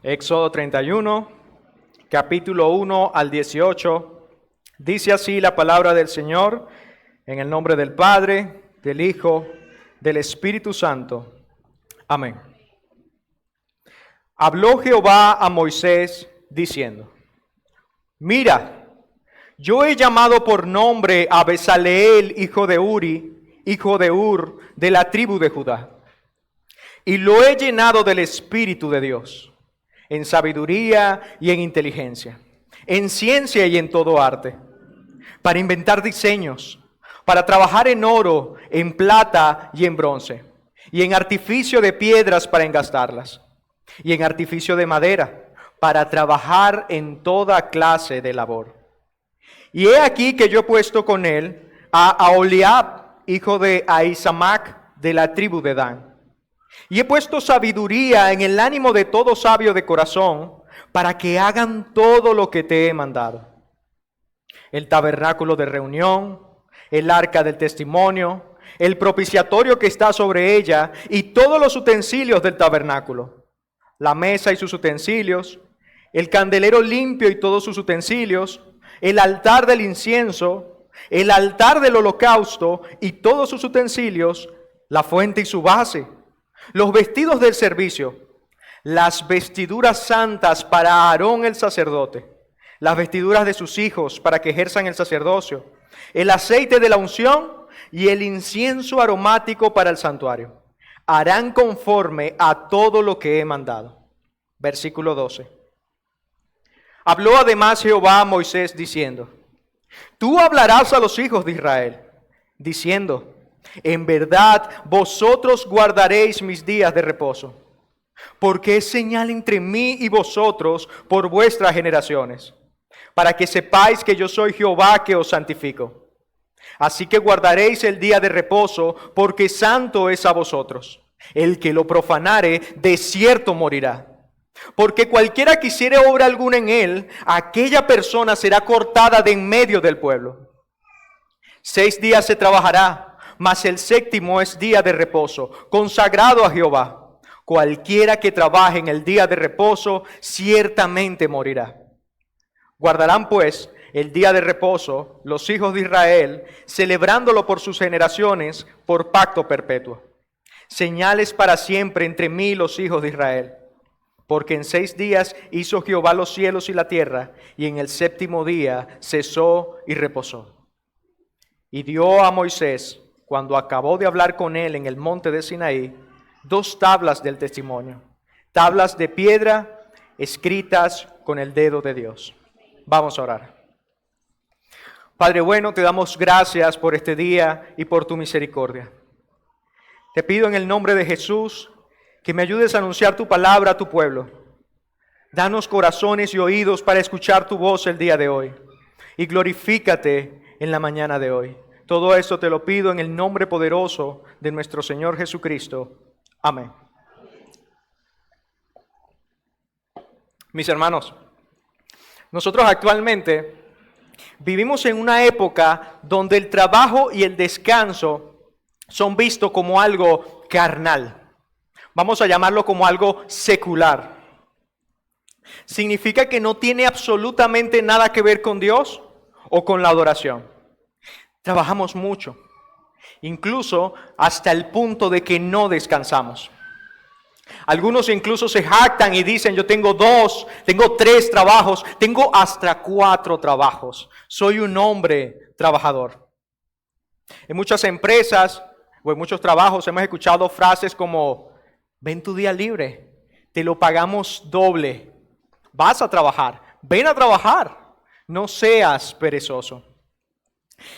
Éxodo 31, capítulo 1 al 18. Dice así la palabra del Señor, en el nombre del Padre, del Hijo, del Espíritu Santo. Amén. Habló Jehová a Moisés diciendo: Mira, yo he llamado por nombre a Bezaleel, hijo de Uri, hijo de Ur, de la tribu de Judá, y lo he llenado del Espíritu de Dios, en sabiduría y en inteligencia, en ciencia y en todo arte, para inventar diseños, para trabajar en oro, en plata y en bronce, y en artificio de piedras para engastarlas, y en artificio de madera, para trabajar en toda clase de labor. Y he aquí que yo he puesto con él a Aholiab, hijo de Ahisamac, de la tribu de Dan. Y he puesto sabiduría en el ánimo de todo sabio de corazón, para que hagan todo lo que te he mandado: el tabernáculo de reunión, el arca del testimonio, el propiciatorio que está sobre ella, y todos los utensilios del tabernáculo, la mesa y sus utensilios, el candelero limpio y todos sus utensilios, el altar del incienso, el altar del holocausto y todos sus utensilios, la fuente y su base, los vestidos del servicio, las vestiduras santas para Aarón el sacerdote, las vestiduras de sus hijos para que ejerzan el sacerdocio, el aceite de la unción y el incienso aromático para el santuario. Harán conforme a todo lo que he mandado. Versículo 12. Habló además Jehová a Moisés diciendo: Tú hablarás a los hijos de Israel, diciendo: En verdad vosotros guardaréis mis días de reposo, porque es señal entre mí y vosotros por vuestras generaciones, para que sepáis que yo soy Jehová que os santifico. Así que guardaréis el día de reposo, porque santo es a vosotros. El que lo profanare, de cierto morirá. Porque cualquiera que hiciere obra alguna en él, aquella persona será cortada de en medio del pueblo. 6 días se trabajará, mas el séptimo es día de reposo, consagrado a Jehová. Cualquiera que trabaje en el día de reposo, ciertamente morirá. Guardarán pues el día de reposo los hijos de Israel, celebrándolo por sus generaciones, por pacto perpetuo. Señales para siempre entre mí y los hijos de Israel. Porque en 6 días hizo Jehová los cielos y la tierra, y en el séptimo día cesó y reposó. Y dio a Moisés, cuando acabó de hablar con él en el monte de Sinaí, 2 tablas del testimonio, tablas de piedra escritas con el dedo de Dios. Vamos a orar. Padre bueno, te damos gracias por este día y por tu misericordia. Te pido en el nombre de Jesús que me ayudes a anunciar tu palabra a tu pueblo. Danos corazones y oídos para escuchar tu voz el día de hoy. Y glorifícate en la mañana de hoy. Todo esto te lo pido en el nombre poderoso de nuestro Señor Jesucristo. Amén. Mis hermanos, nosotros actualmente vivimos en una época donde el trabajo y el descanso son vistos como algo carnal. Vamos a llamarlo como algo secular. Significa que no tiene absolutamente nada que ver con Dios o con la adoración. Trabajamos mucho, incluso hasta el punto de que no descansamos. Algunos incluso se jactan y dicen: yo tengo 2, tengo 3 trabajos, tengo hasta 4 trabajos. Soy un hombre trabajador. En muchas empresas o en muchos trabajos hemos escuchado frases como: ven tu día libre, te lo pagamos doble. Vas a trabajar, ven a trabajar, no seas perezoso.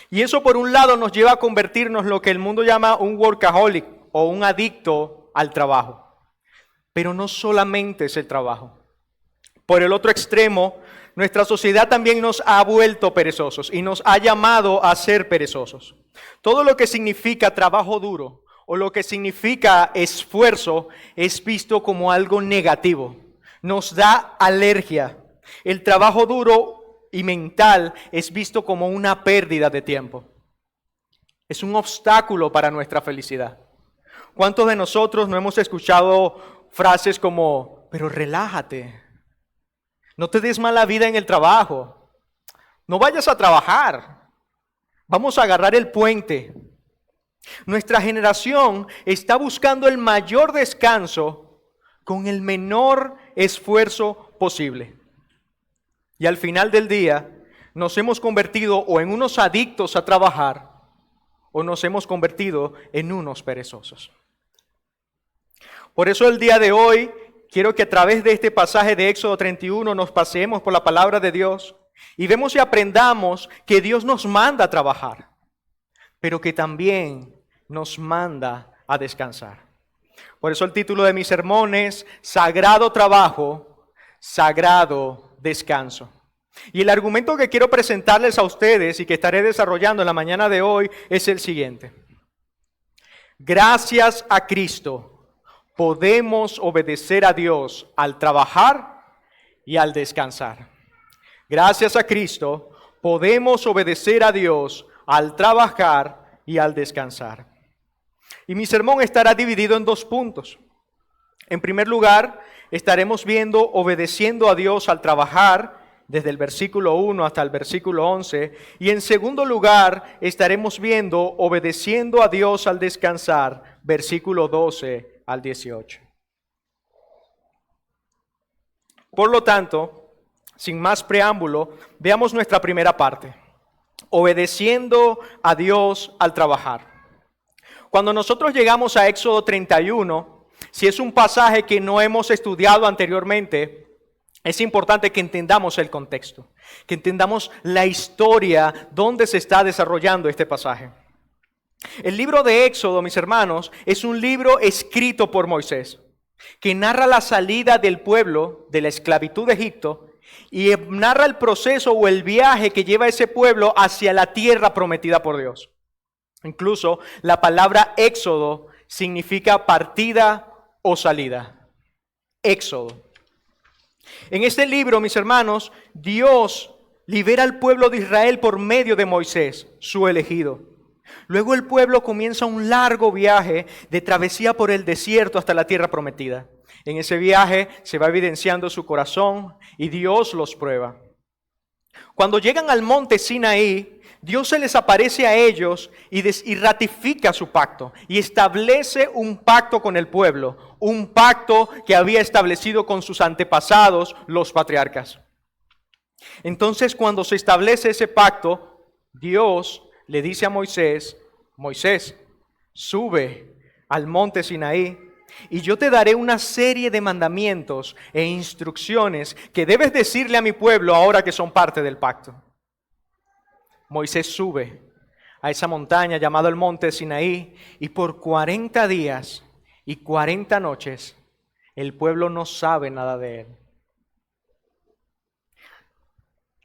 Y eso por un lado nos lleva a convertirnos en lo que el mundo llama un workaholic o un adicto al trabajo. Pero no solamente es el trabajo. Por el otro extremo, nuestra sociedad también nos ha vuelto perezosos y nos ha llamado a ser perezosos. Todo lo que significa trabajo duro o lo que significa esfuerzo es visto como algo negativo. Nos da alergia. El trabajo duro y mental es visto como una pérdida de tiempo. Es un obstáculo para nuestra felicidad. ¿Cuántos de nosotros no hemos escuchado frases como: pero relájate. No te des mala vida en el trabajo. No vayas a trabajar. Vamos a agarrar el puente. Nuestra generación está buscando el mayor descanso con el menor esfuerzo posible. Y al final del día nos hemos convertido o en unos adictos a trabajar o nos hemos convertido en unos perezosos. Por eso el día de hoy quiero que a través de este pasaje de Éxodo 31 nos paseemos por la palabra de Dios y vemos y aprendamos que Dios nos manda a trabajar, pero que también nos manda a descansar. Por eso el título de mi sermón es Sagrado Trabajo, Sagrado Descanso. Y el argumento que quiero presentarles a ustedes y que estaré desarrollando en la mañana de hoy es el siguiente. Gracias a Cristo podemos obedecer a Dios al trabajar y al descansar. Gracias a Cristo podemos obedecer a Dios al trabajar y al descansar. Y mi sermón estará dividido en 2 puntos. En primer lugar, estaremos viendo obedeciendo a Dios al trabajar, desde el versículo 1 hasta el versículo 11. Y en segundo lugar, estaremos viendo obedeciendo a Dios al descansar, versículo 12 al 18. Por lo tanto, sin más preámbulo, veamos nuestra primera parte. Obedeciendo a Dios al trabajar. Cuando nosotros llegamos a Éxodo 31, si es un pasaje que no hemos estudiado anteriormente, es importante que entendamos el contexto, que entendamos la historia donde se está desarrollando este pasaje. El libro de Éxodo, mis hermanos, es un libro escrito por Moisés, que narra la salida del pueblo de la esclavitud de Egipto y narra el proceso o el viaje que lleva ese pueblo hacia la tierra prometida por Dios. Incluso la palabra éxodo significa partida o salida. Éxodo. En este libro, mis hermanos, Dios libera al pueblo de Israel por medio de Moisés, su elegido. Luego el pueblo comienza un largo viaje de travesía por el desierto hasta la tierra prometida. En ese viaje se va evidenciando su corazón y Dios los prueba. Cuando llegan al monte Sinaí, Dios se les aparece a ellos y ratifica su pacto y establece un pacto con el pueblo, un pacto que había establecido con sus antepasados, los patriarcas. Entonces, cuando se establece ese pacto, Dios le dice a Moisés, Moisés, sube al monte Sinaí y yo te daré una serie de mandamientos e instrucciones que debes decirle a mi pueblo ahora que son parte del pacto. Moisés sube a esa montaña llamada el monte Sinaí y por 40 días y 40 noches el pueblo no sabe nada de él.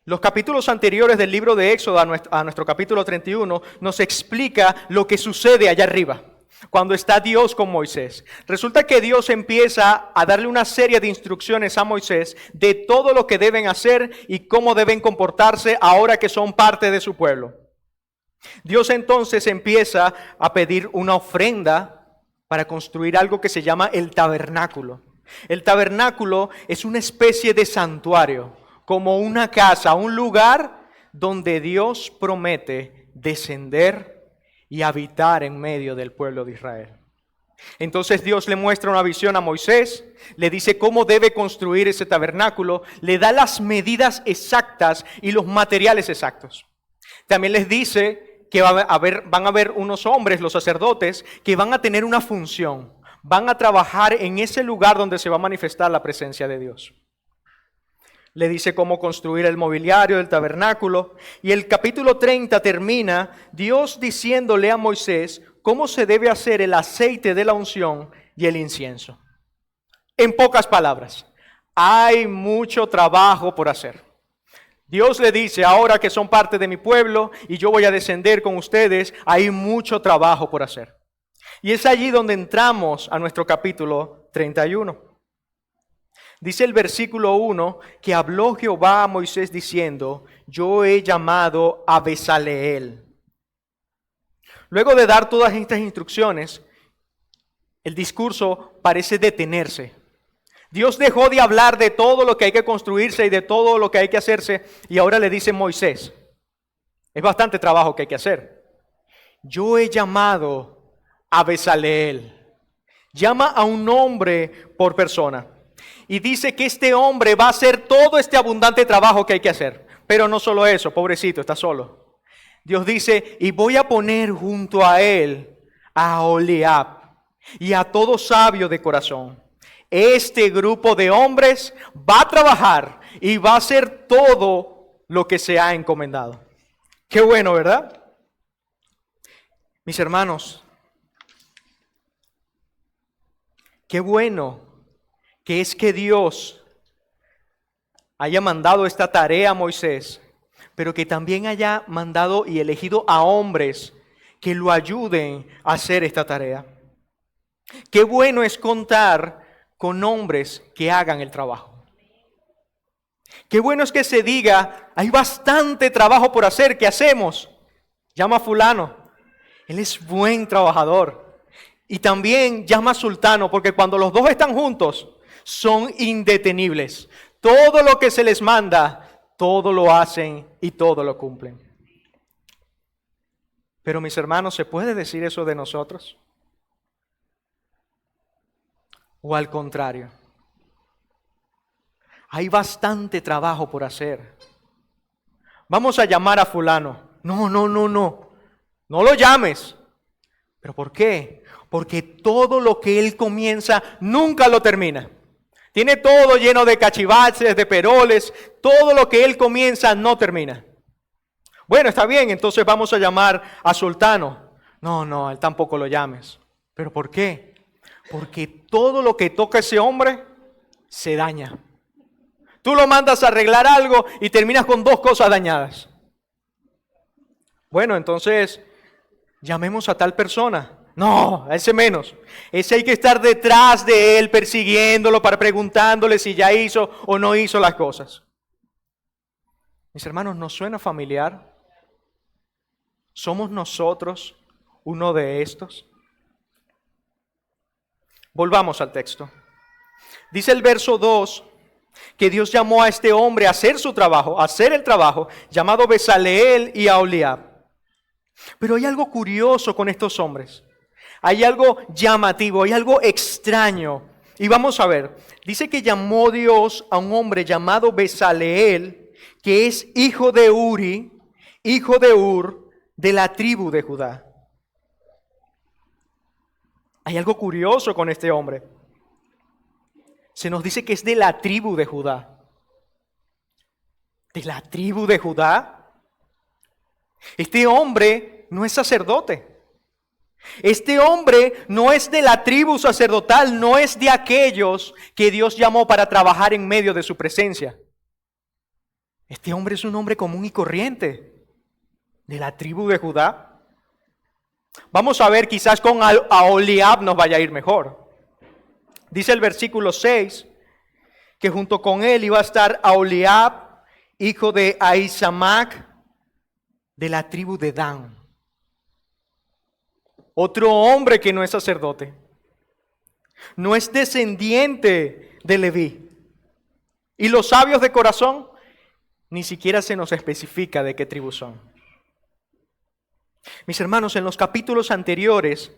Los capítulos anteriores del libro de Éxodo a nuestro capítulo 31 nos explica lo que sucede allá arriba, cuando está Dios con Moisés. Resulta que Dios empieza a darle una serie de instrucciones a Moisés de todo lo que deben hacer y cómo deben comportarse ahora que son parte de su pueblo. Dios entonces empieza a pedir una ofrenda para construir algo que se llama el tabernáculo. El tabernáculo es una especie de santuario, como una casa, un lugar donde Dios promete descender y habitar en medio del pueblo de Israel. Entonces Dios le muestra una visión a Moisés, le dice cómo debe construir ese tabernáculo, le da las medidas exactas y los materiales exactos. También les dice que van a haber unos hombres, los sacerdotes, que van a tener una función, van a trabajar en ese lugar donde se va a manifestar la presencia de Dios. Le dice cómo construir el mobiliario del tabernáculo. Y el capítulo 30 termina Dios diciéndole a Moisés cómo se debe hacer el aceite de la unción y el incienso. En pocas palabras, hay mucho trabajo por hacer. Dios le dice, ahora que son parte de mi pueblo y yo voy a descender con ustedes, hay mucho trabajo por hacer. Y es allí donde entramos a nuestro capítulo 31. Dice el versículo 1 que habló Jehová a Moisés diciendo, yo he llamado a Bezaleel. Luego de dar todas estas instrucciones, el discurso parece detenerse. Dios dejó de hablar de todo lo que hay que construirse y de todo lo que hay que hacerse y ahora le dice Moisés, es bastante trabajo que hay que hacer. Yo he llamado a Bezaleel. Llama a un hombre por persona. Y dice que este hombre va a hacer todo este abundante trabajo que hay que hacer. Pero no solo eso, pobrecito, está solo. Dios dice, y voy a poner junto a él a Oholiab y a todo sabio de corazón. Este grupo de hombres va a trabajar y va a hacer todo lo que se ha encomendado. Qué bueno, ¿verdad? Mis hermanos, qué bueno que es que Dios haya mandado esta tarea a Moisés, pero que también haya mandado y elegido a hombres que lo ayuden a hacer esta tarea. Qué bueno es contar con hombres que hagan el trabajo. Qué bueno es que se diga, hay bastante trabajo por hacer, ¿qué hacemos? Llama a fulano, él es buen trabajador. Y también llama a sultano, porque cuando los dos están juntos, son indetenibles. Todo lo que se les manda, todo lo hacen y todo lo cumplen. Pero mis hermanos, ¿se puede decir eso de nosotros? ¿O al contrario? Hay bastante trabajo por hacer. Vamos a llamar a fulano. No. No lo llames. ¿Pero por qué? Porque todo lo que él comienza nunca lo termina. Tiene todo lleno de cachivaches, de peroles. Todo lo que él comienza no termina. Bueno, está bien, entonces vamos a llamar a sultano. No, él tampoco lo llames. ¿Pero por qué? Porque todo lo que toca ese hombre se daña. Tú lo mandas a arreglar algo y terminas con dos cosas dañadas. Bueno, entonces llamemos a tal persona. No, a ese menos. Ese hay que estar detrás de él, persiguiéndolo, para preguntándole si ya hizo o no hizo las cosas. Mis hermanos, ¿nos suena familiar? ¿Somos nosotros uno de estos? Volvamos al texto. Dice el verso 2 que Dios llamó a este hombre a hacer su trabajo, a hacer el trabajo, llamado Bezaleel y Aholiab. Pero hay algo curioso con estos hombres. Hay algo llamativo, hay algo extraño. Y vamos a ver, dice que llamó Dios a un hombre llamado Bezaleel, que es hijo de Uri, hijo de Ur, de la tribu de Judá. Hay algo curioso con este hombre. Se nos dice que es de la tribu de Judá. ¿De la tribu de Judá? Este hombre no es sacerdote. Este hombre no es de la tribu sacerdotal, no es de aquellos que Dios llamó para trabajar en medio de su presencia. Este hombre es un hombre común y corriente, de la tribu de Judá. Vamos a ver, quizás con Aholiab nos vaya a ir mejor. Dice el versículo 6 que junto con él iba a estar Aholiab, hijo de Ahisamac, de la tribu de Dan. Otro hombre que no es sacerdote. No es descendiente de Leví. Y los sabios de corazón ni siquiera se nos especifica de qué tribu son. Mis hermanos, en los capítulos anteriores,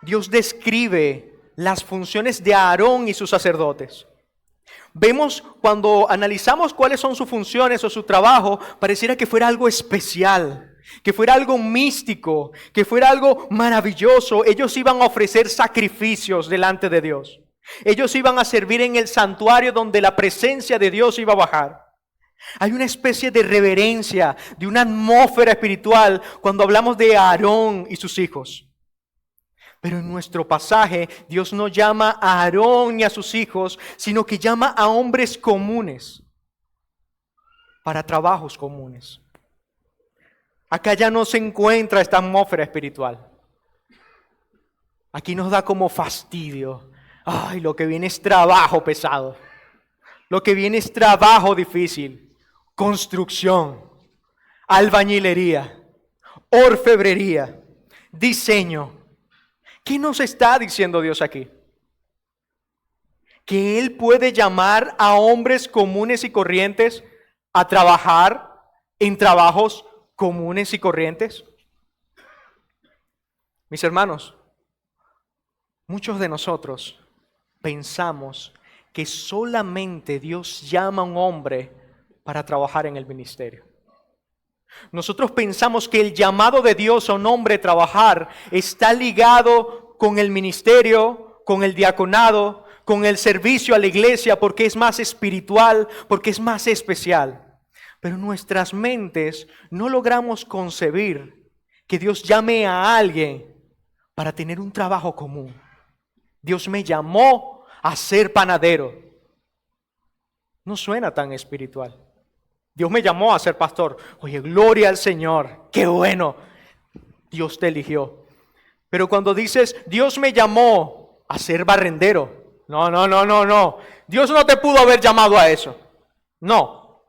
Dios describe las funciones de Aarón y sus sacerdotes. Vemos cuando analizamos cuáles son sus funciones o su trabajo, pareciera que fuera algo especial, que fuera algo místico, que fuera algo maravilloso. Ellos iban a ofrecer sacrificios delante de Dios. Ellos iban a servir en el santuario donde la presencia de Dios iba a bajar. Hay una especie de reverencia, de una atmósfera espiritual cuando hablamos de Aarón y sus hijos. Pero en nuestro pasaje, Dios no llama a Aarón ni a sus hijos, sino que llama a hombres comunes para trabajos comunes. Acá ya no se encuentra esta atmósfera espiritual. Aquí nos da como fastidio. Ay, lo que viene es trabajo pesado. Lo que viene es trabajo difícil. Construcción, albañilería, orfebrería, diseño. ¿Qué nos está diciendo Dios aquí? que Él puede llamar a hombres comunes y corrientes a trabajar en trabajos comunes y corrientes? Mis hermanos, muchos de nosotros pensamos que solamente Dios llama a un hombre para trabajar en el ministerio. Nosotros pensamos que el llamado de Dios a un hombre a trabajar está ligado con el ministerio, con el diaconado, con el servicio a la iglesia, porque es más espiritual, porque es más especial. Pero nuestras mentes no logramos concebir que Dios llame a alguien para tener un trabajo común. Dios me llamó a ser panadero. No suena tan espiritual. Dios me llamó a ser pastor. Oye, gloria al Señor. Qué bueno. Dios te eligió. Pero cuando dices, Dios me llamó a ser barrendero. No. Dios no te pudo haber llamado a eso. No.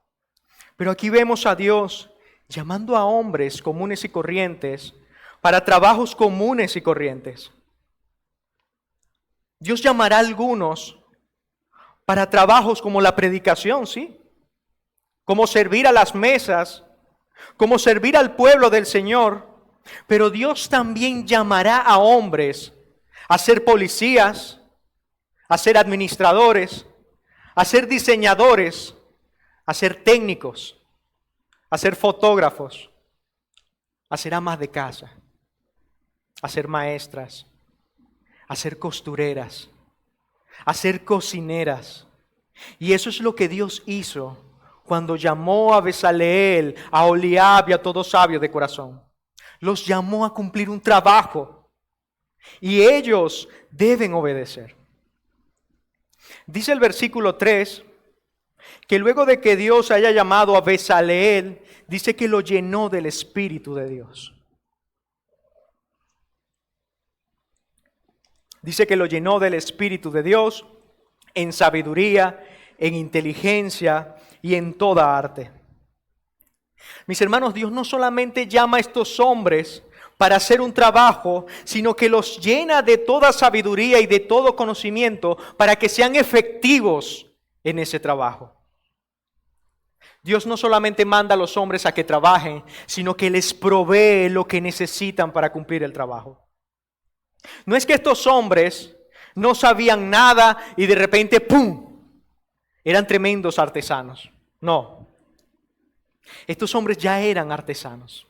Pero aquí vemos a Dios llamando a hombres comunes y corrientes para trabajos comunes y corrientes. Dios llamará a algunos para trabajos como la predicación, ¿sí? Como servir a las mesas, como servir al pueblo del Señor. Pero Dios también llamará a hombres a ser policías, a ser administradores, a ser diseñadores, a ser técnicos, a ser fotógrafos, a ser amas de casa, a ser maestras, a ser costureras, a ser cocineras. Y eso es lo que Dios hizo cuando llamó a Bezaleel, a Oliab y a todo sabio de corazón. Los llamó a cumplir un trabajo y ellos deben obedecer. Dice el versículo 3 que luego de que Dios haya llamado a Bezaleel, dice que lo llenó del Espíritu de Dios. Dice que lo llenó del Espíritu de Dios en sabiduría, en inteligencia y en toda arte. Mis hermanos, Dios no solamente llama a estos hombres para hacer un trabajo, sino que los llena de toda sabiduría y de todo conocimiento para que sean efectivos en ese trabajo. Dios no solamente manda a los hombres a que trabajen, sino que les provee lo que necesitan para cumplir el trabajo. No es que estos hombres no sabían nada y de repente ¡pum!, eran tremendos artesanos. No. Estos hombres ya eran artesanos.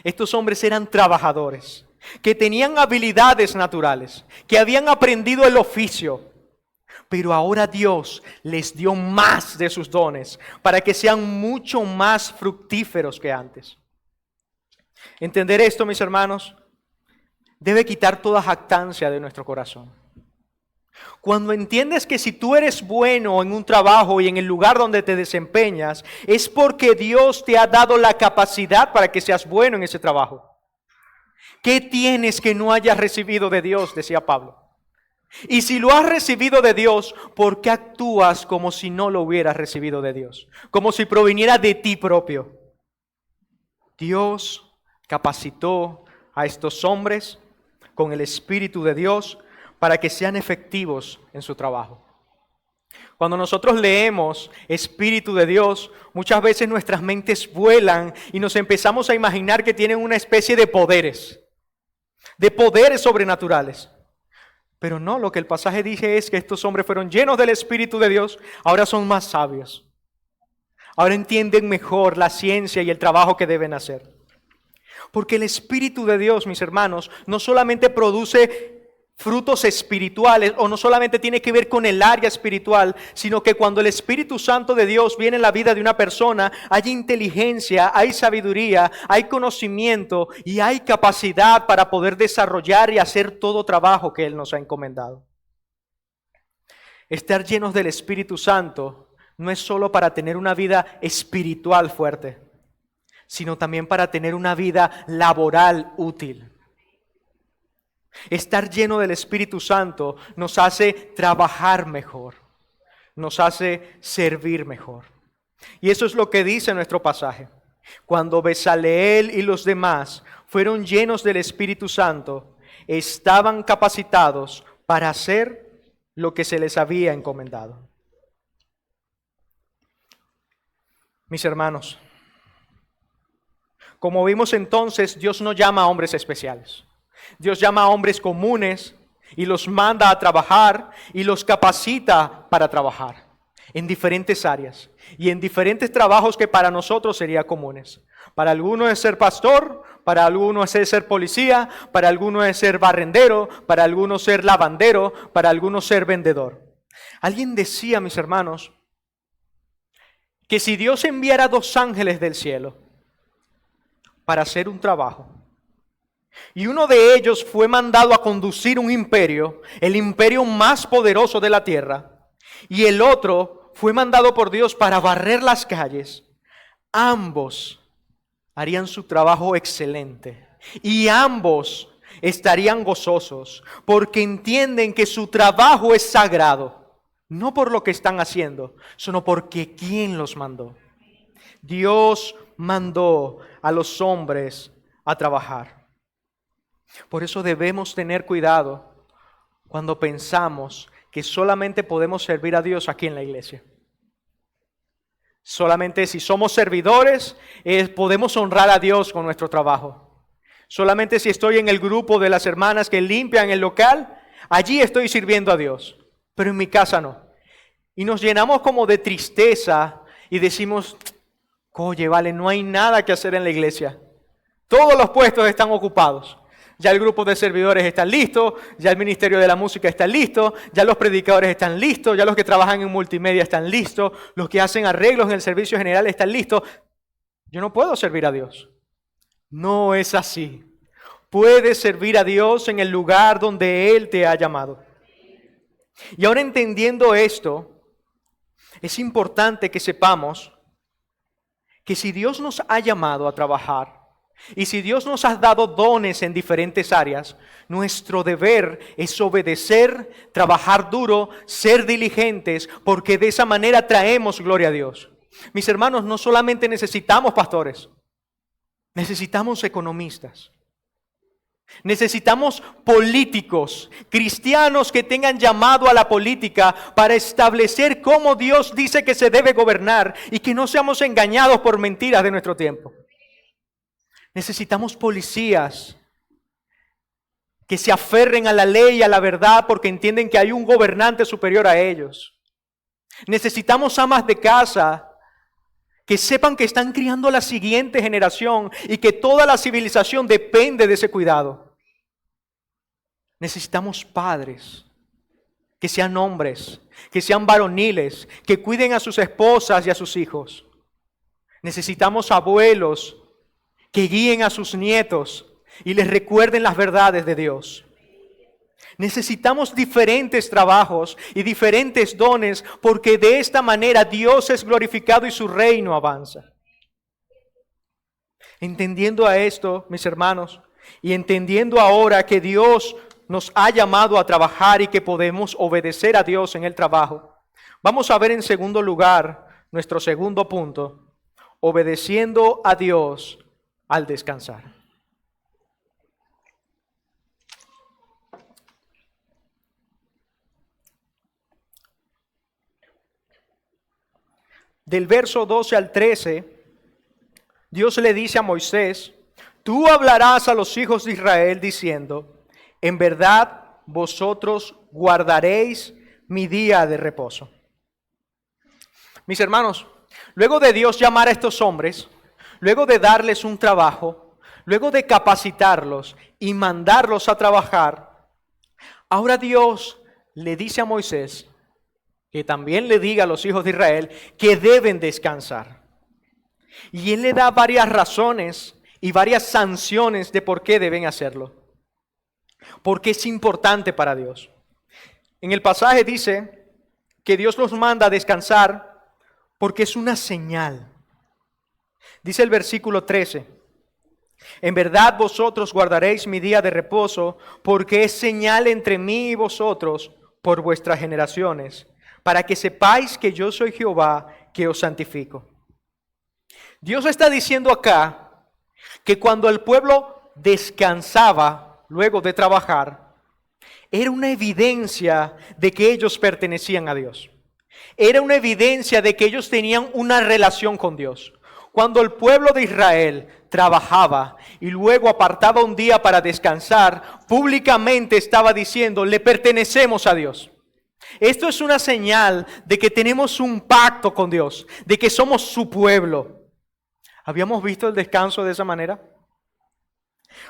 Estos hombres eran trabajadores, que tenían habilidades naturales, que habían aprendido el oficio. Pero ahora Dios les dio más de sus dones para que sean mucho más fructíferos que antes. Entender esto, mis hermanos, debe quitar toda jactancia de nuestro corazón. Cuando entiendes que si tú eres bueno en un trabajo y en el lugar donde te desempeñas, es porque Dios te ha dado la capacidad para que seas bueno en ese trabajo. ¿Qué tienes que no hayas recibido de Dios?, decía Pablo. Y si lo has recibido de Dios, ¿por qué actúas como si no lo hubieras recibido de Dios? Como si proviniera de ti propio. Dios capacitó a estos hombres con el Espíritu de Dios para que sean efectivos en su trabajo. Cuando nosotros leemos Espíritu de Dios, muchas veces nuestras mentes vuelan y nos empezamos a imaginar que tienen una especie de poderes sobrenaturales. Pero no, lo que el pasaje dice es que estos hombres fueron llenos del Espíritu de Dios, ahora son más sabios. Ahora entienden mejor la ciencia y el trabajo que deben hacer. Porque el Espíritu de Dios, mis hermanos, no solamente produce frutos espirituales, o no solamente tiene que ver con el área espiritual, sino que cuando el Espíritu Santo de Dios viene en la vida de una persona, hay inteligencia, hay sabiduría, hay conocimiento y hay capacidad para poder desarrollar y hacer todo trabajo que Él nos ha encomendado. Estar llenos del Espíritu Santo no es solo para tener una vida espiritual fuerte, sino también para tener una vida laboral útil. Estar lleno del Espíritu Santo nos hace trabajar mejor, nos hace servir mejor. Y eso es lo que dice nuestro pasaje. Cuando Bezaleel y los demás fueron llenos del Espíritu Santo, estaban capacitados para hacer lo que se les había encomendado. Mis hermanos, como vimos entonces, Dios no llama a hombres especiales. Dios llama a hombres comunes y los manda a trabajar y los capacita para trabajar en diferentes áreas y en diferentes trabajos que para nosotros serían comunes. Para algunos es ser pastor, para algunos es ser policía, para algunos es ser barrendero, para algunos ser lavandero, para algunos ser vendedor. Alguien decía, mis hermanos, que si Dios enviara 2 ángeles del cielo para hacer un trabajo, y uno de ellos fue mandado a conducir un imperio, el imperio más poderoso de la tierra, y el otro fue mandado por Dios para barrer las calles, ambos harían su trabajo excelente y ambos estarían gozosos porque entienden que su trabajo es sagrado, no por lo que están haciendo, sino porque ¿quién los mandó? Dios mandó a los hombres a trabajar. Por eso debemos tener cuidado cuando pensamos que solamente podemos servir a Dios aquí en la iglesia. Solamente si somos servidores, podemos honrar a Dios con nuestro trabajo. Solamente si estoy en el grupo de las hermanas que limpian el local, allí estoy sirviendo a Dios. Pero en mi casa no. Y nos llenamos como de tristeza y decimos, oye, vale, no hay nada que hacer en la iglesia. Todos los puestos están ocupados. Ya el grupo de servidores está listo, ya el ministerio de la música está listo, ya los predicadores están listos, ya los que trabajan en multimedia están listos, los que hacen arreglos en el servicio general están listos. Yo no puedo servir a Dios. No es así. Puedes servir a Dios en el lugar donde Él te ha llamado. Y ahora entendiendo esto, es importante que sepamos que si Dios nos ha llamado a trabajar, y si Dios nos ha dado dones en diferentes áreas, nuestro deber es obedecer, trabajar duro, ser diligentes, porque de esa manera traemos gloria a Dios. Mis hermanos, no solamente necesitamos pastores, necesitamos economistas. Necesitamos políticos, cristianos que tengan llamado a la política para establecer cómo Dios dice que se debe gobernar y que no seamos engañados por mentiras de nuestro tiempo. Necesitamos policías que se aferren a la ley y a la verdad porque entienden que hay un gobernante superior a ellos. Necesitamos amas de casa que sepan que están criando a la siguiente generación y que toda la civilización depende de ese cuidado. Necesitamos padres que sean hombres, que sean varoniles, que cuiden a sus esposas y a sus hijos. Necesitamos abuelos que guíen a sus nietos y les recuerden las verdades de Dios. Necesitamos diferentes trabajos y diferentes dones porque de esta manera Dios es glorificado y su reino avanza. Entendiendo a esto, mis hermanos, y entendiendo ahora que Dios nos ha llamado a trabajar y que podemos obedecer a Dios en el trabajo, vamos a ver en segundo lugar nuestro segundo punto, obedeciendo a Dios al descansar. Del verso 12 al 13, Dios le dice a Moisés, tú hablarás a los hijos de Israel diciendo, en verdad vosotros guardaréis mi día de reposo. Mis hermanos, luego de Dios llamar a estos hombres, luego de darles un trabajo, luego de capacitarlos y mandarlos a trabajar, ahora Dios le dice a Moisés, que también le diga a los hijos de Israel, que deben descansar. Y Él le da varias razones y varias sanciones de por qué deben hacerlo. Porque es importante para Dios. En el pasaje dice que Dios los manda a descansar porque es una señal. Dice el versículo 13, en verdad vosotros guardaréis mi día de reposo, porque es señal entre mí y vosotros por vuestras generaciones, para que sepáis que yo soy Jehová, que os santifico. Dios está diciendo acá que cuando el pueblo descansaba luego de trabajar, Era una evidencia de que ellos pertenecían a Dios. Era una evidencia de que ellos tenían una relación con Dios. Cuando el pueblo de Israel trabajaba y luego apartaba un día para descansar, públicamente estaba diciendo, le pertenecemos a Dios. Esto es una señal de que tenemos un pacto con Dios, de que somos su pueblo. ¿Habíamos visto el descanso de esa manera?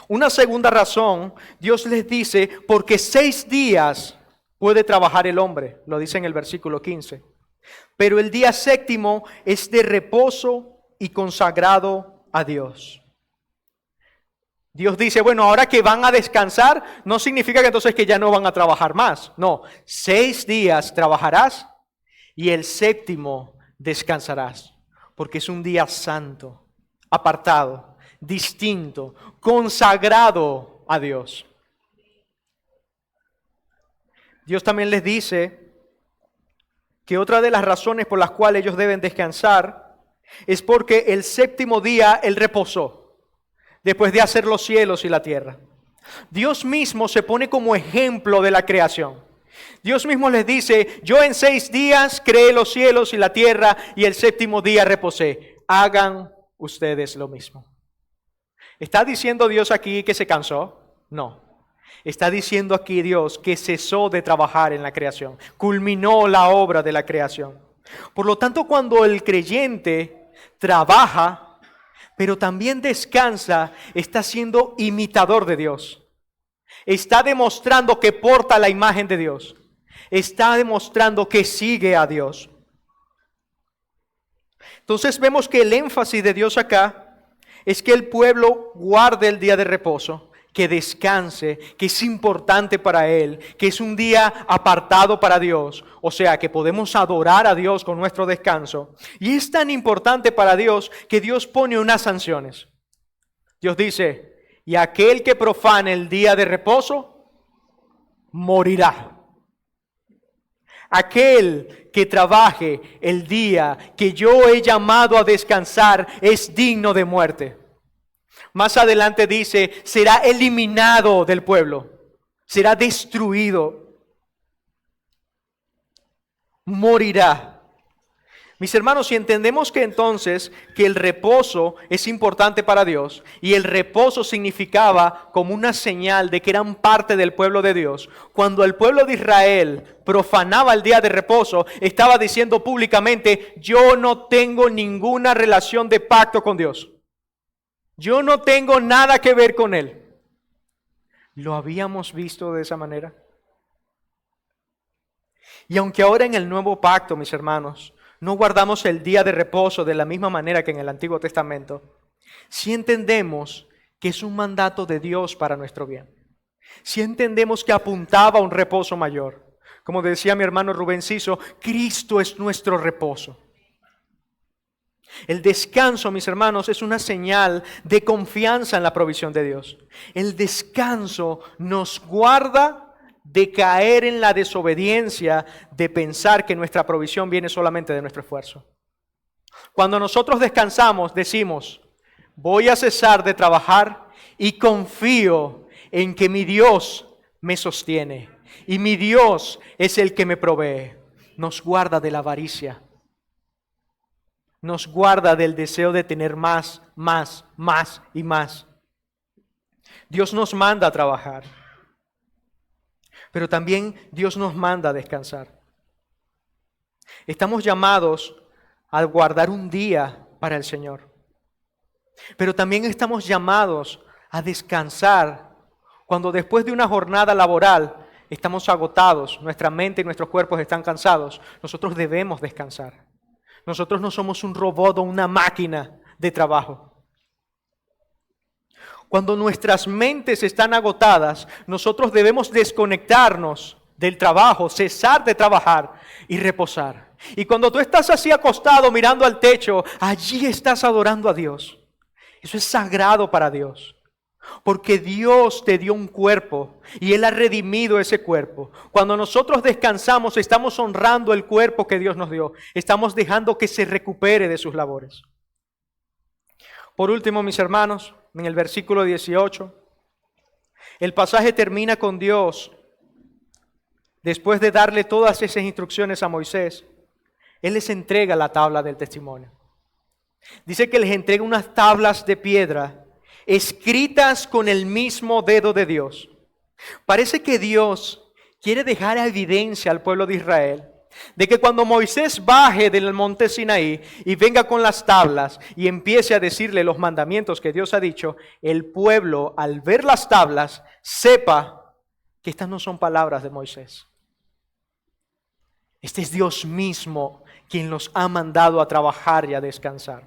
Una segunda razón, Dios les dice, porque 6 días puede trabajar el hombre, lo dice en el versículo 15. Pero el día séptimo es de reposo y consagrado a Dios. Dios dice, bueno, ahora que van a descansar, no significa que entonces que ya no van a trabajar más. No, 6 días trabajarás y el séptimo descansarás, porque es un día santo, apartado, distinto, consagrado a Dios. Dios también les dice que otra de las razones por las cuales ellos deben descansar es porque el séptimo día Él reposó después de hacer los cielos y la tierra. Dios mismo se pone como ejemplo de la creación. Dios mismo les dice, yo en 6 días creé los cielos y la tierra y el séptimo día reposé. Hagan ustedes lo mismo. ¿Está diciendo Dios aquí que se cansó? No. Está diciendo aquí Dios que cesó de trabajar en la creación. Culminó la obra de la creación. Por lo tanto, cuando el creyente trabaja, pero también descansa, está siendo imitador de Dios. Está demostrando que porta la imagen de Dios. Está demostrando que sigue a Dios. Entonces vemos que el énfasis de Dios acá es que el pueblo guarde el día de reposo, que descanse, que es importante para él, que es un día apartado para Dios. O sea, que podemos adorar a Dios con nuestro descanso. Y es tan importante para Dios que Dios pone unas sanciones. Dios dice, y aquel que profane el día de reposo, morirá. Aquel que trabaje el día que yo he llamado a descansar es digno de muerte. Más adelante dice, será eliminado del pueblo, será destruido, morirá. Mis hermanos, si entendemos que entonces que el reposo es importante para Dios y el reposo significaba como una señal de que eran parte del pueblo de Dios, cuando el pueblo de Israel profanaba el día de reposo, estaba diciendo públicamente, yo no tengo ninguna relación de pacto con Dios. Yo no tengo nada que ver con Él. ¿Lo habíamos visto de esa manera? Y aunque ahora en el nuevo pacto, mis hermanos, no guardamos el día de reposo de la misma manera que en el Antiguo Testamento, sí entendemos que es un mandato de Dios para nuestro bien. Sí entendemos que apuntaba a un reposo mayor. Como decía mi hermano Rubén Ciso, Cristo es nuestro reposo. El descanso, mis hermanos, es una señal de confianza en la provisión de Dios. El descanso nos guarda de caer en la desobediencia, de pensar que nuestra provisión viene solamente de nuestro esfuerzo. Cuando nosotros descansamos, decimos, voy a cesar de trabajar y confío en que mi Dios me sostiene y mi Dios es el que me provee. Nos guarda de la avaricia. Nos guarda del deseo de tener más y más. Dios nos manda a trabajar, pero también Dios nos manda a descansar. Estamos llamados a guardar un día para el Señor, pero también estamos llamados a descansar cuando después de una jornada laboral estamos agotados, nuestra mente y nuestros cuerpos están cansados. Nosotros debemos descansar. Nosotros no somos un robot o una máquina de trabajo. Cuando nuestras mentes están agotadas, nosotros debemos desconectarnos del trabajo, cesar de trabajar y reposar. Y cuando tú estás así acostado mirando al techo, allí estás adorando a Dios. Eso es sagrado para Dios. Porque Dios te dio un cuerpo y Él ha redimido ese cuerpo. Cuando nosotros descansamos, estamos honrando el cuerpo que Dios nos dio. Estamos dejando que se recupere de sus labores. Por último, mis hermanos, en el versículo 18, el pasaje termina con Dios después de darle todas esas instrucciones a Moisés, Él les entrega la tabla del testimonio. Dice que les entrega unas tablas de piedra escritas con el mismo dedo de Dios. Parece que Dios quiere dejar a evidencia al pueblo de Israel de que cuando Moisés baje del monte Sinaí y venga con las tablas y empiece a decirle los mandamientos que Dios ha dicho, el pueblo al ver las tablas sepa que estas no son palabras de Moisés. Este es Dios mismo quien los ha mandado a trabajar y a descansar.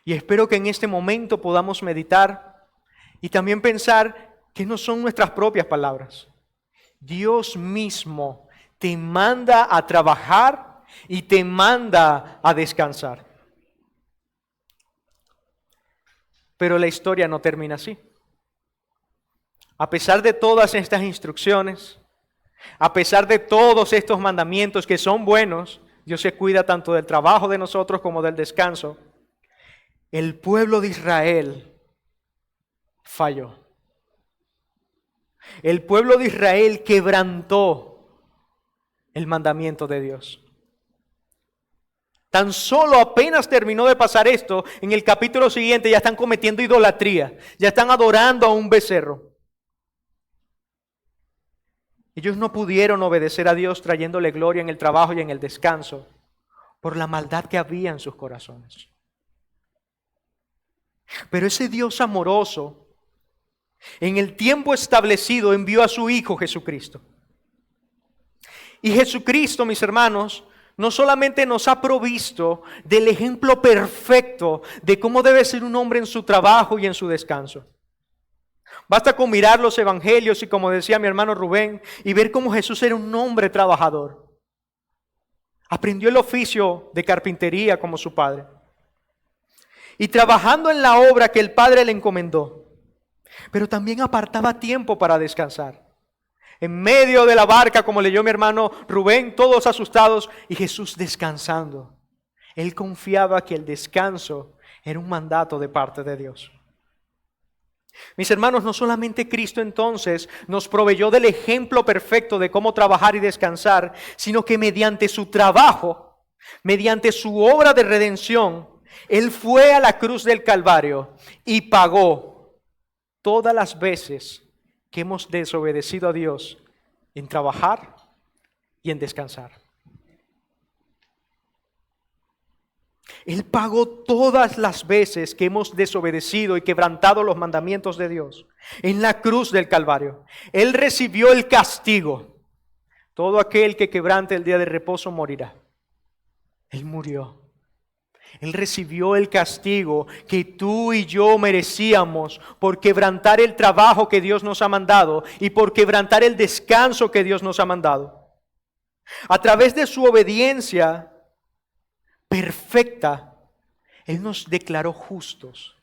Y espero que en este momento podamos meditar y también pensar que no son nuestras propias palabras. Dios mismo te manda a trabajar y te manda a descansar. Pero la historia no termina así. A pesar de todas estas instrucciones, a pesar de todos estos mandamientos que son buenos, Dios se cuida tanto del trabajo de nosotros como del descanso. El pueblo de Israel falló. El pueblo de Israel quebrantó el mandamiento de Dios. Tan solo apenas terminó de pasar esto, en el capítulo siguiente ya están cometiendo idolatría, ya están adorando a un becerro. Ellos no pudieron obedecer a Dios trayéndole gloria en el trabajo y en el descanso por la maldad que había en sus corazones. Pero ese Dios amoroso, en el tiempo establecido, envió a su Hijo Jesucristo. Y Jesucristo, mis hermanos, no solamente nos ha provisto del ejemplo perfecto de cómo debe ser un hombre en su trabajo y en su descanso. Basta con mirar los evangelios y, como decía mi hermano Rubén, y ver cómo Jesús era un hombre trabajador. Aprendió el oficio de carpintería como su padre. Y trabajando en la obra que el Padre le encomendó, pero también apartaba tiempo para descansar. En medio de la barca, como leyó mi hermano Rubén, todos asustados, y Jesús descansando. Él confiaba que el descanso era un mandato de parte de Dios. Mis hermanos, no solamente Cristo entonces nos proveyó del ejemplo perfecto de cómo trabajar y descansar, sino que mediante su trabajo, mediante su obra de redención, Él fue a la cruz del Calvario y pagó todas las veces que hemos desobedecido a Dios en trabajar y en descansar. Él pagó todas las veces que hemos desobedecido y quebrantado los mandamientos de Dios en la cruz del Calvario. Él recibió el castigo. Todo aquel que quebrante el día de reposo morirá. Él murió. Él recibió el castigo que tú y yo merecíamos por quebrantar el trabajo que Dios nos ha mandado y por quebrantar el descanso que Dios nos ha mandado. A través de su obediencia perfecta, Él nos declaró justos.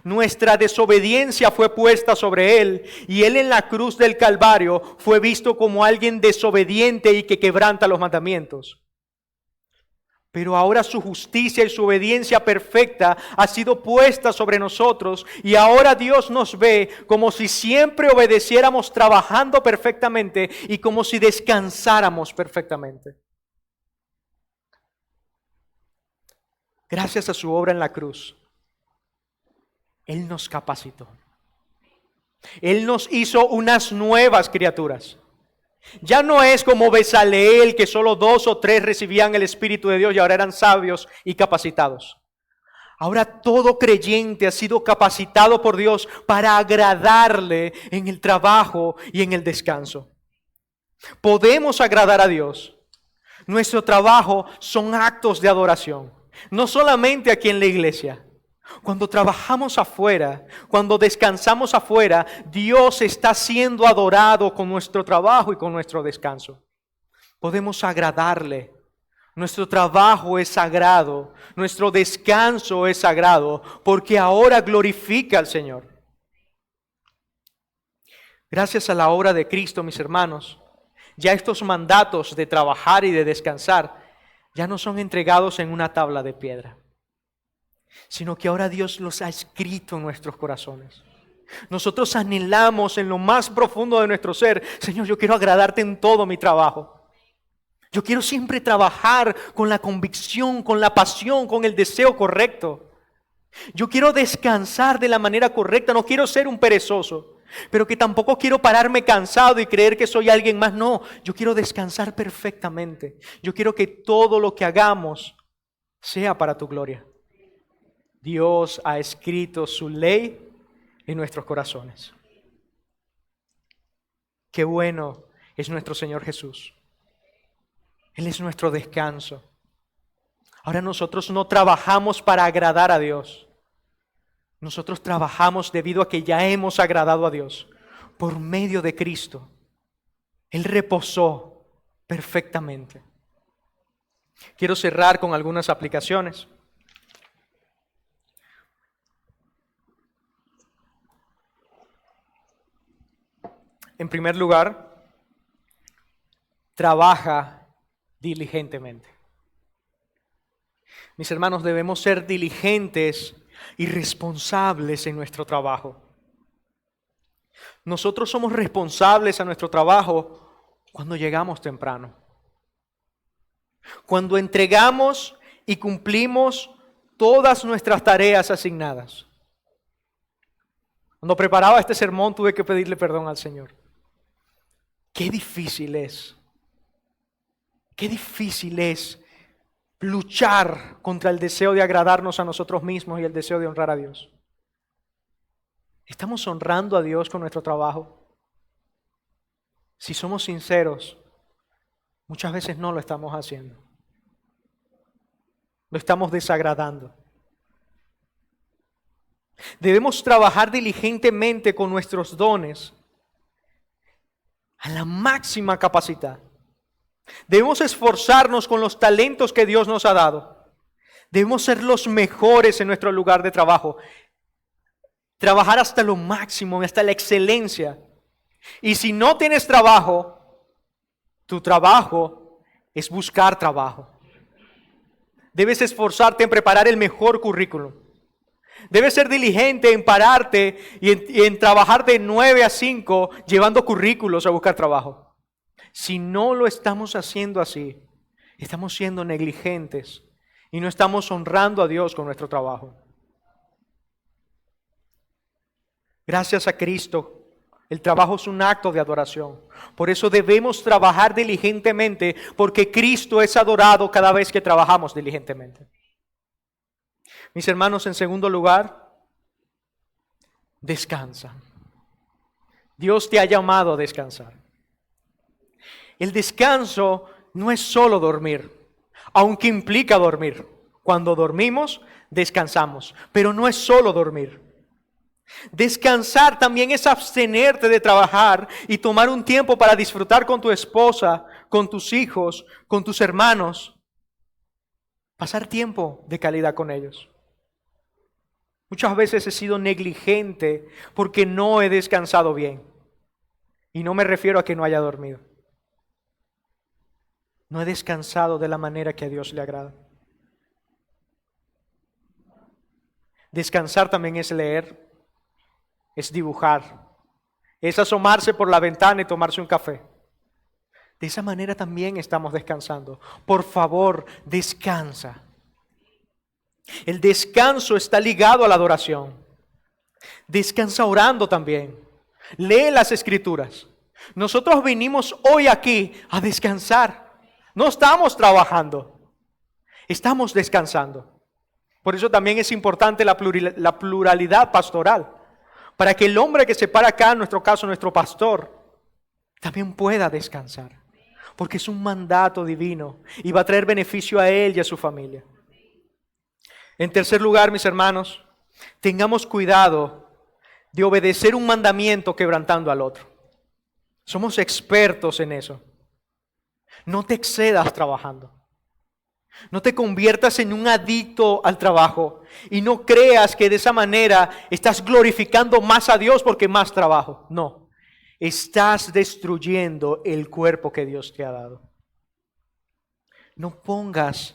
Nuestra desobediencia fue puesta sobre Él y Él en la cruz del Calvario fue visto como alguien desobediente y que quebranta los mandamientos. Pero ahora su justicia y su obediencia perfecta ha sido puesta sobre nosotros y ahora Dios nos ve como si siempre obedeciéramos trabajando perfectamente y como si descansáramos perfectamente. Gracias a su obra en la cruz, Él nos capacitó. Él nos hizo unas nuevas criaturas. Ya no es como Bezaleel, que solo 2 o 3 recibían el Espíritu de Dios y ahora eran sabios y capacitados. Ahora todo creyente ha sido capacitado por Dios para agradarle en el trabajo y en el descanso. Podemos agradar a Dios. Nuestro trabajo son actos de adoración, no solamente aquí en la iglesia. Cuando trabajamos afuera, cuando descansamos afuera, Dios está siendo adorado con nuestro trabajo y con nuestro descanso. Podemos agradarle. Nuestro trabajo es sagrado, nuestro descanso es sagrado, porque ahora glorifica al Señor. Gracias a la obra de Cristo, mis hermanos, ya estos mandatos de trabajar y de descansar ya no son entregados en una tabla de piedra, sino que ahora Dios los ha escrito en nuestros corazones. Nosotros anhelamos en lo más profundo de nuestro ser, Señor, yo quiero agradarte en todo mi trabajo. Yo quiero siempre trabajar con la convicción, con la pasión, con el deseo correcto. Yo quiero descansar de la manera correcta, no quiero ser un perezoso, pero que tampoco quiero pararme cansado y creer que soy alguien más. No, yo quiero descansar perfectamente. Yo quiero que todo lo que hagamos sea para tu gloria. Dios ha escrito su ley en nuestros corazones. Qué bueno es nuestro Señor Jesús. Él es nuestro descanso. Ahora nosotros no trabajamos para agradar a Dios. Nosotros trabajamos debido a que ya hemos agradado a Dios por medio de Cristo. Él reposó perfectamente. Quiero cerrar con algunas aplicaciones. En primer lugar, trabaja diligentemente. Mis hermanos, debemos ser diligentes y responsables en nuestro trabajo. Nosotros somos responsables a nuestro trabajo cuando llegamos temprano. Cuando entregamos y cumplimos todas nuestras tareas asignadas. Cuando preparaba este sermón tuve que pedirle perdón al Señor. Qué difícil es. Qué difícil es luchar contra el deseo de agradarnos a nosotros mismos y el deseo de honrar a Dios. ¿Estamos honrando a Dios con nuestro trabajo? Si somos sinceros, muchas veces no lo estamos haciendo. Lo estamos desagradando. Debemos trabajar diligentemente con nuestros dones a la máxima capacidad. Debemos esforzarnos con los talentos que Dios nos ha dado. Debemos ser los mejores en nuestro lugar de trabajo. Trabajar hasta lo máximo, hasta la excelencia. Y si no tienes trabajo, tu trabajo es buscar trabajo. Debes esforzarte en preparar el mejor currículum. Debes ser diligente en pararte y en trabajar de 9 a 5 llevando currículos a buscar trabajo. Si no lo estamos haciendo así, estamos siendo negligentes y no estamos honrando a Dios con nuestro trabajo. Gracias a Cristo, el trabajo es un acto de adoración. Por eso debemos trabajar diligentemente, porque Cristo es adorado cada vez que trabajamos diligentemente. Mis hermanos, en segundo lugar, descansa. Dios te ha llamado a descansar. El descanso no es solo dormir, aunque implica dormir. Cuando dormimos, descansamos, pero no es solo dormir. Descansar también es abstenerte de trabajar y tomar un tiempo para disfrutar con tu esposa, con tus hijos, con tus hermanos. Pasar tiempo de calidad con ellos. Muchas veces he sido negligente porque no he descansado bien. Y no me refiero a que no haya dormido. No he descansado de la manera que a Dios le agrada. Descansar también es leer, es dibujar, es asomarse por la ventana y tomarse un café. De esa manera también estamos descansando. Por favor, descansa. El descanso está ligado a la adoración. Descansa orando también. Lee las Escrituras. Nosotros vinimos hoy aquí a descansar. No estamos trabajando. Estamos descansando. Por eso también es importante la pluralidad pastoral. Para que el hombre que se para acá, en nuestro caso nuestro pastor, también pueda descansar. Porque es un mandato divino y va a traer beneficio a él y a su familia. En tercer lugar, mis hermanos, tengamos cuidado de obedecer un mandamiento quebrantando al otro. Somos expertos en eso. No te excedas trabajando. No te conviertas en un adicto al trabajo y no creas que de esa manera estás glorificando más a Dios porque más trabajo. No, estás destruyendo el cuerpo que Dios te ha dado. No pongas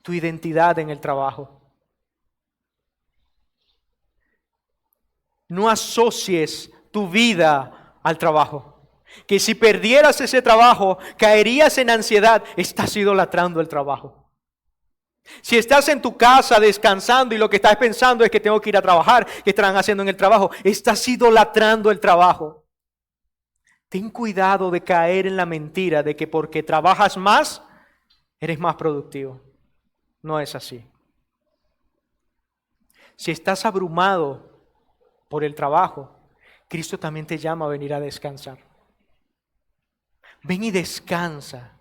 tu identidad en el trabajo. no asocies tu vida al trabajo. Que si perdieras ese trabajo, caerías en ansiedad. Estás idolatrando el trabajo. Si estás en tu casa descansando y lo que estás pensando es que tengo que ir a trabajar, ¿qué estarán haciendo en el trabajo? Estás idolatrando el trabajo. Ten cuidado de caer en la mentira de que porque trabajas más, eres más productivo. No es así. Si estás abrumado por el trabajo, Cristo también te llama a venir a descansar. Ven y descansa.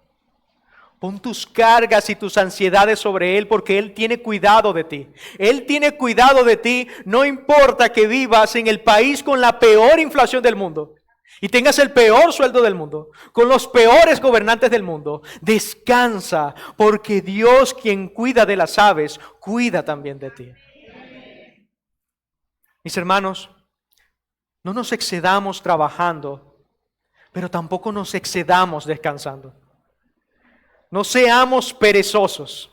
Pon tus cargas y tus ansiedades sobre Él porque Él tiene cuidado de ti. Él tiene cuidado de ti, no importa que vivas en el país con la peor inflación del mundo y tengas el peor sueldo del mundo, con los peores gobernantes del mundo. Descansa porque Dios, quien cuida de las aves, cuida también de ti. Mis hermanos, no nos excedamos trabajando, pero tampoco nos excedamos descansando. No seamos perezosos.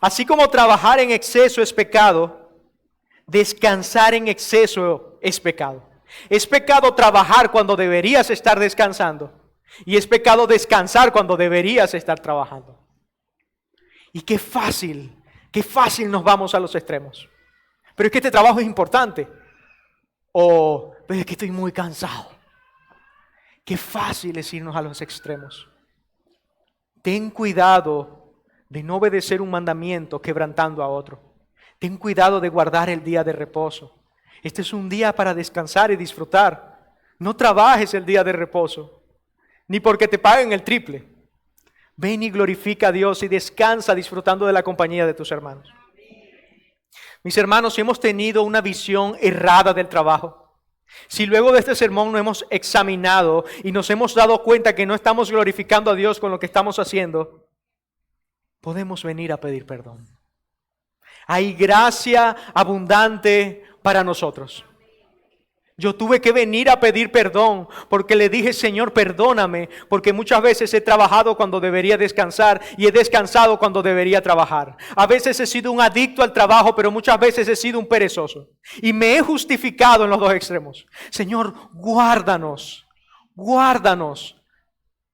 Así como trabajar en exceso es pecado, descansar en exceso es pecado. Es pecado trabajar cuando deberías estar descansando. Y es pecado descansar cuando deberías estar trabajando. Y qué fácil nos vamos a los extremos. Pero es que este trabajo es importante. Pero es que estoy muy cansado. Qué fácil es irnos a los extremos. Ten cuidado de no obedecer un mandamiento quebrantando a otro. Ten cuidado de guardar el día de reposo. Este es un día para descansar y disfrutar. No trabajes el día de reposo, ni porque te paguen el triple. Ven y glorifica a Dios y descansa disfrutando de la compañía de tus hermanos. Mis hermanos, si hemos tenido una visión errada del trabajo, si luego de este sermón nos hemos examinado y nos hemos dado cuenta que no estamos glorificando a Dios con lo que estamos haciendo, podemos venir a pedir perdón. Hay gracia abundante para nosotros. Yo tuve que venir a pedir perdón porque le dije, Señor, perdóname, porque muchas veces he trabajado cuando debería descansar y he descansado cuando debería trabajar. A veces he sido un adicto al trabajo, pero muchas veces he sido un perezoso. Y me he justificado en los dos extremos. Señor, guárdanos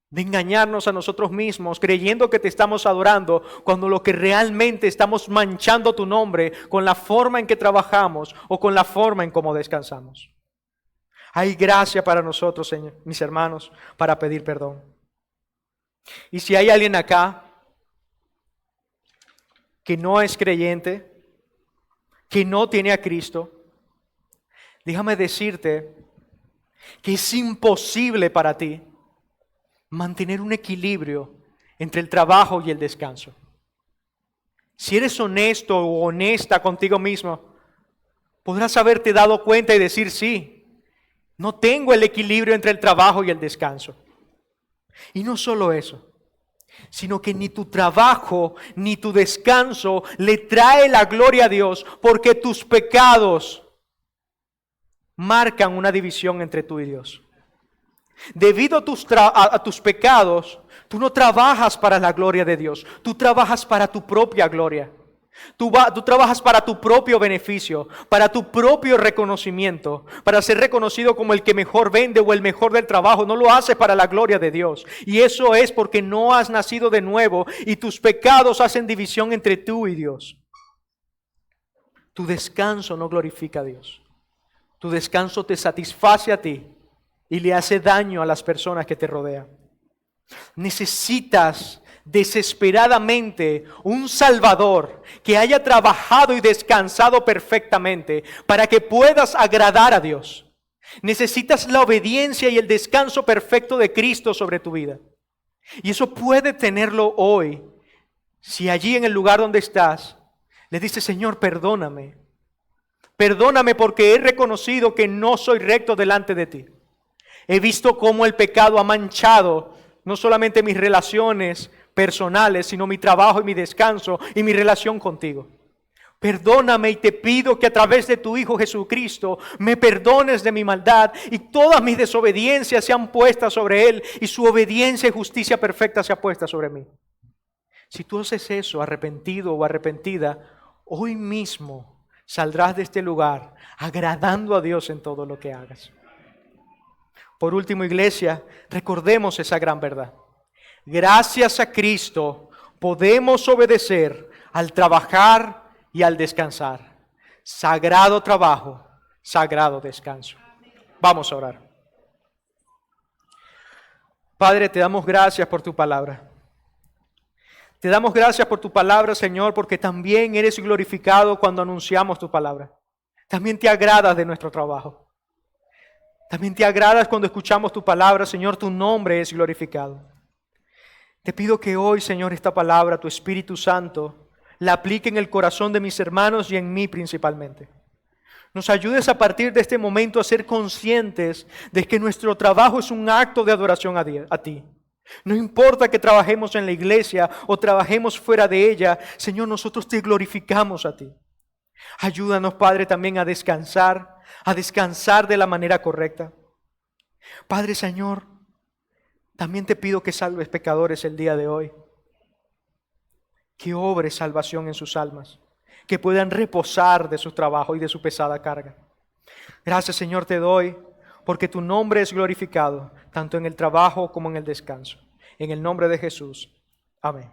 de engañarnos a nosotros mismos, creyendo que te estamos adorando, cuando lo que realmente estamos manchando tu nombre con la forma en que trabajamos o con la forma en cómo descansamos. Hay gracia para nosotros, Señor, mis hermanos, para pedir perdón. Y si hay alguien acá que no es creyente, que no tiene a Cristo, déjame decirte que es imposible para ti mantener un equilibrio entre el trabajo y el descanso. Si eres honesto o honesta contigo mismo, podrás haberte dado cuenta y decir sí. No tengo el equilibrio entre el trabajo y el descanso. Y no solo eso, sino que ni tu trabajo ni tu descanso le trae la gloria a Dios, porque tus pecados marcan una división entre tú y Dios. Debido a tus pecados, tú no trabajas para la gloria de Dios, tú trabajas para tu propia gloria. Tú trabajas para tu propio beneficio, para tu propio reconocimiento, para ser reconocido como el que mejor vende o el mejor del trabajo. No lo haces para la gloria de Dios. Y eso es porque no has nacido de nuevo y tus pecados hacen división entre tú y Dios. Tu descanso no glorifica a Dios. Tu descanso te satisface a ti y le hace daño a las personas que te rodean. Necesitas desesperadamente un Salvador que haya trabajado y descansado perfectamente para que puedas agradar a Dios. Necesitas la obediencia y el descanso perfecto de Cristo sobre tu vida. Y eso puede tenerlo hoy si allí en el lugar donde estás le dices, Señor, perdóname. Perdóname porque he reconocido que no soy recto delante de ti. He visto cómo el pecado ha manchado no solamente mis relaciones personales, sino mi trabajo y mi descanso y mi relación contigo. Perdóname y te pido que a través de tu Hijo Jesucristo me perdones de mi maldad y todas mis desobediencias sean puestas sobre Él y su obediencia y justicia perfecta sea puesta sobre mí. Si tú haces eso, arrepentido o arrepentida, hoy mismo saldrás de este lugar agradando a Dios en todo lo que hagas. Por último, iglesia, recordemos esa gran verdad. Gracias a Cristo podemos obedecer al trabajar y al descansar. Sagrado trabajo, sagrado descanso. Vamos a orar. Padre, te damos gracias por tu palabra. Te damos gracias por tu palabra, Señor, porque también eres glorificado cuando anunciamos tu palabra. También te agradas de nuestro trabajo. También te agradas cuando escuchamos tu palabra, Señor, tu nombre es glorificado. Te pido que hoy, Señor, esta palabra, tu Espíritu Santo, la aplique en el corazón de mis hermanos y en mí principalmente. Nos ayudes a partir de este momento a ser conscientes de que nuestro trabajo es un acto de adoración a ti. No importa que trabajemos en la iglesia o trabajemos fuera de ella, Señor, nosotros te glorificamos a ti. Ayúdanos, Padre, también a descansar de la manera correcta. Padre, Señor, también te pido que salves pecadores el día de hoy. Que obres salvación en sus almas. Que puedan reposar de su trabajo y de su pesada carga. Gracias, Señor, te doy, porque tu nombre es glorificado, tanto en el trabajo como en el descanso. En el nombre de Jesús. Amén.